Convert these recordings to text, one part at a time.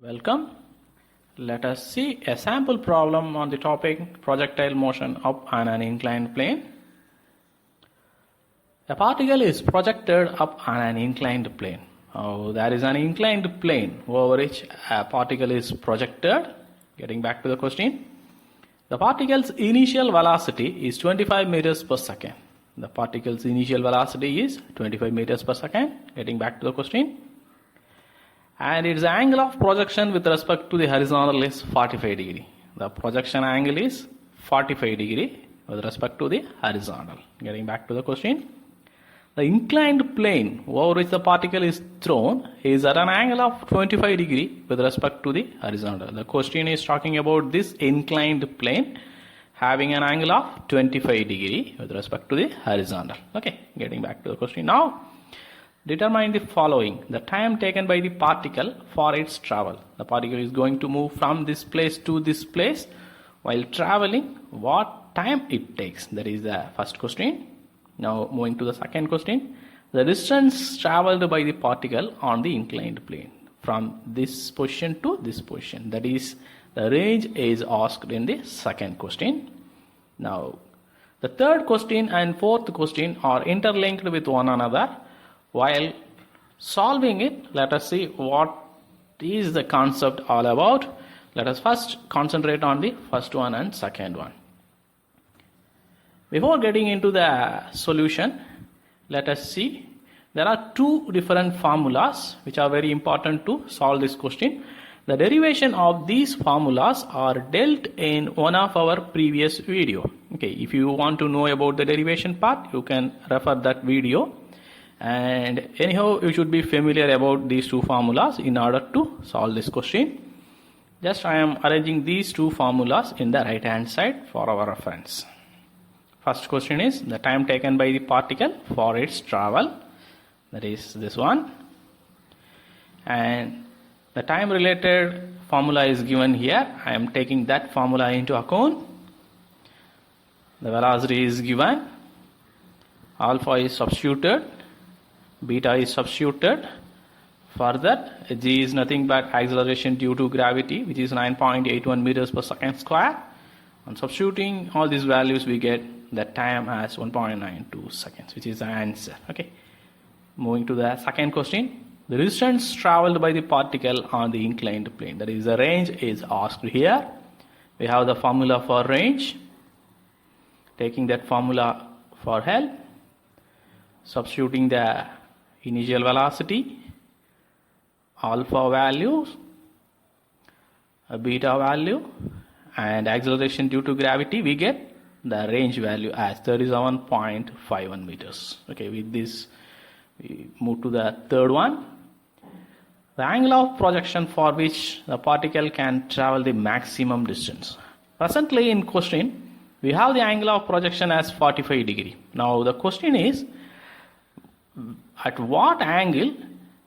Welcome. Let us see a sample problem on the topic projectile motion up on an inclined plane. A particle is projected up on an inclined plane. There is an inclined plane over which a particle is projected. Getting back to the question. The particle's initial velocity is 25 meters per second. The particle's initial velocity is 25 meters per second. Getting back to the question. And its angle of projection with respect to the horizontal is 45 degree. The projection angle is 45 degree with respect to the horizontal. Getting back to the question. The inclined plane over which the particle is thrown is at an angle of 25 degree with respect to the horizontal. The question is talking about this inclined plane having an angle of 25 degree with respect to the horizontal. Okay, getting back to the question now. Determine the following. The time taken by the particle for its travel. The particle is going to move from this place to this place. While traveling, what time it takes? That is the first question. Now moving to the second question. The distance traveled by the particle on the inclined plane from this position to this position. That is the range is asked in the second question. Now the third question and fourth question are interlinked with one another. While solving it, let us see what is the concept all about. Let us first concentrate on the first one and second one. Before getting into the solution, let us see there are two different formulas which are very important to solve this question. The derivation of these formulas are dealt in one of our previous video. Okay, if you want to know about the derivation part, you can refer that video. And anyhow, you should be familiar about these two formulas in order to solve this question. Just I am arranging these two formulas in the right hand side for our reference. First question is the time taken by the particle for its travel. That is this one. And the time related formula is given here. I am taking that formula into account. The velocity is given. Alpha is substituted. Beta is substituted. Further, g is nothing but acceleration due to gravity, which is 9.81 meters per second square. On substituting all these values, we get the time as 1.92 seconds, which is the answer. Okay. Moving to the second question. The distance traveled by the particle on the inclined plane, that is the range, is asked here. We have the formula for range. Taking that formula for help. Substituting the initial velocity, alpha value, a beta value, and acceleration due to gravity, we get the range value as 37.51 meters. Okay, with this we move to the third one. The angle of projection for which the particle can travel the maximum distance. Presently in question, we have the angle of projection as 45 degree. Now the question is, at what angle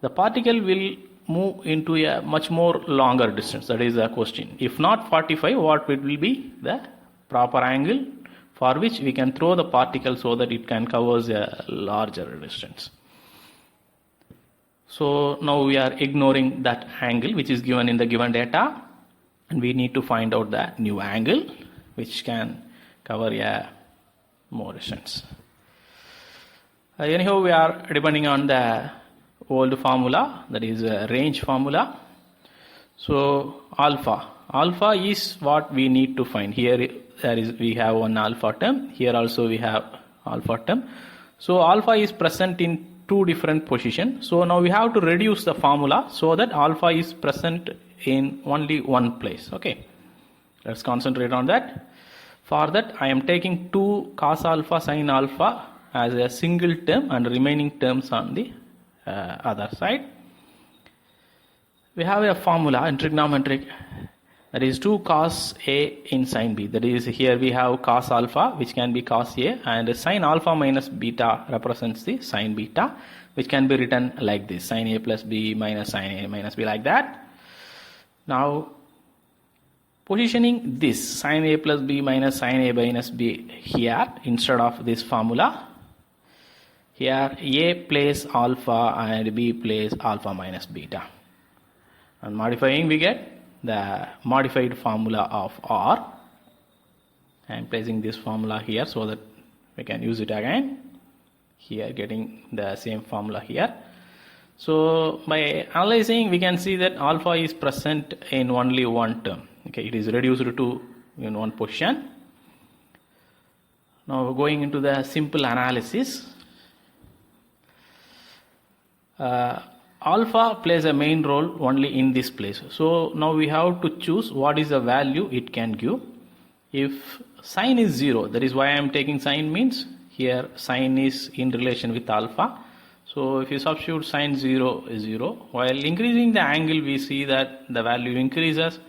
the particle will move into a much more longer distance? That is the question. If not 45, what will be the proper angle for which we can throw the particle so that it can cover a larger distance? So now we are ignoring that angle which is given in the given data, and we need to find out the new angle which can cover a more distance. Anyhow, we are depending on the old formula, that is a range formula. So alpha is what we need to find. Here we have one alpha term. Here also we have alpha term. So alpha is present in two different positions. So now we have to reduce the formula so that alpha is present in only one place. Okay, let's concentrate on that. For that, I am taking 2 cos alpha sin alpha as a single term and remaining terms on the other side. We have a formula in trigonometric, that is 2 cos A in sin B. That is, here we have cos alpha, which can be cos A, and sin alpha minus beta represents the sin beta, which can be written like this: sin A plus B minus sin A minus B, like that. Now positioning this sin A plus B minus sin A minus B here instead of this formula, here A plays alpha and B plays alpha minus beta. and modifying we get the modified formula of R. I am placing this formula here so that we can use it again. Here getting the same formula here. So by analyzing we can see that alpha is present in only one term. Okay, it is reduced to in one position. Now going into the simple analysis. Alpha plays a main role only in this place. So now we have to choose what is the value it can give. If sine is 0, that is why I am taking sine, means here sine is in relation with alpha. So if you substitute sine 0 is 0, while increasing the angle we see that the value increases,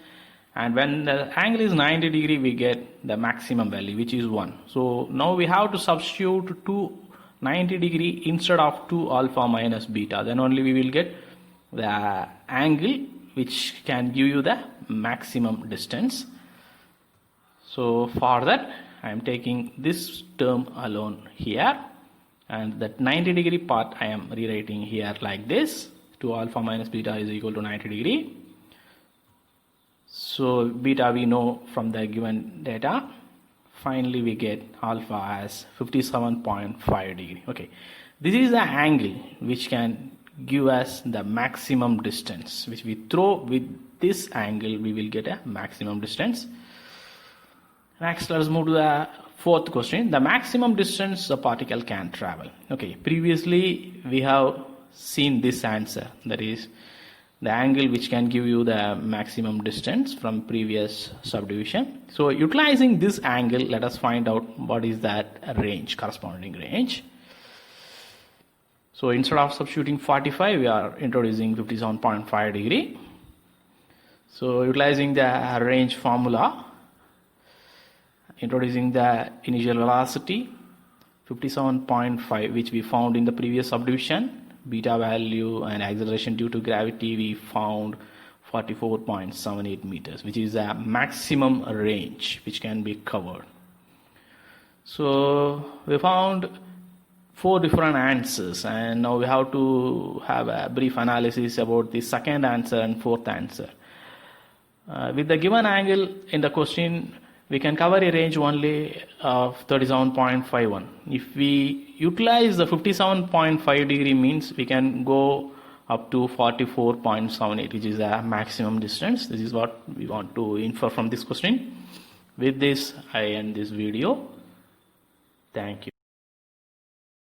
and when the angle is 90 degree we get the maximum value, which is 1. So now we have to substitute 90 degree instead of 2 alpha minus beta, then only we will get the angle which can give you the maximum distance. So for that I am taking this term alone here, and that 90 degree part I am rewriting here like this. 2 alpha minus beta is equal to 90 degree. So beta we know from the given data. Finally we get alpha as 57.5 degree. Okay, this is the angle which can give us the maximum distance, which we throw with this angle we will get a maximum distance. Next, let us move to the fourth question. The maximum distance a particle can travel. Okay, previously we have seen this answer, that is the angle which can give you the maximum distance from previous subdivision. So utilizing this angle, let us find out what is that range, corresponding range. So instead of substituting 45, we are introducing 57.5 degree. So utilizing the range formula, introducing the initial velocity 57.5, which we found in the previous subdivision, beta value and acceleration due to gravity we found 44.78 meters, which is a maximum range which can be covered. So we found 4 different answers, and now we have to have a brief analysis about the second answer and fourth answer. With the given angle in the question, we can cover a range only of 37.51. If we utilize the 57.5 degree, means we can go up to 44.78, which is a maximum distance. This is what we want to infer from this question. With this, I end this video. Thank you.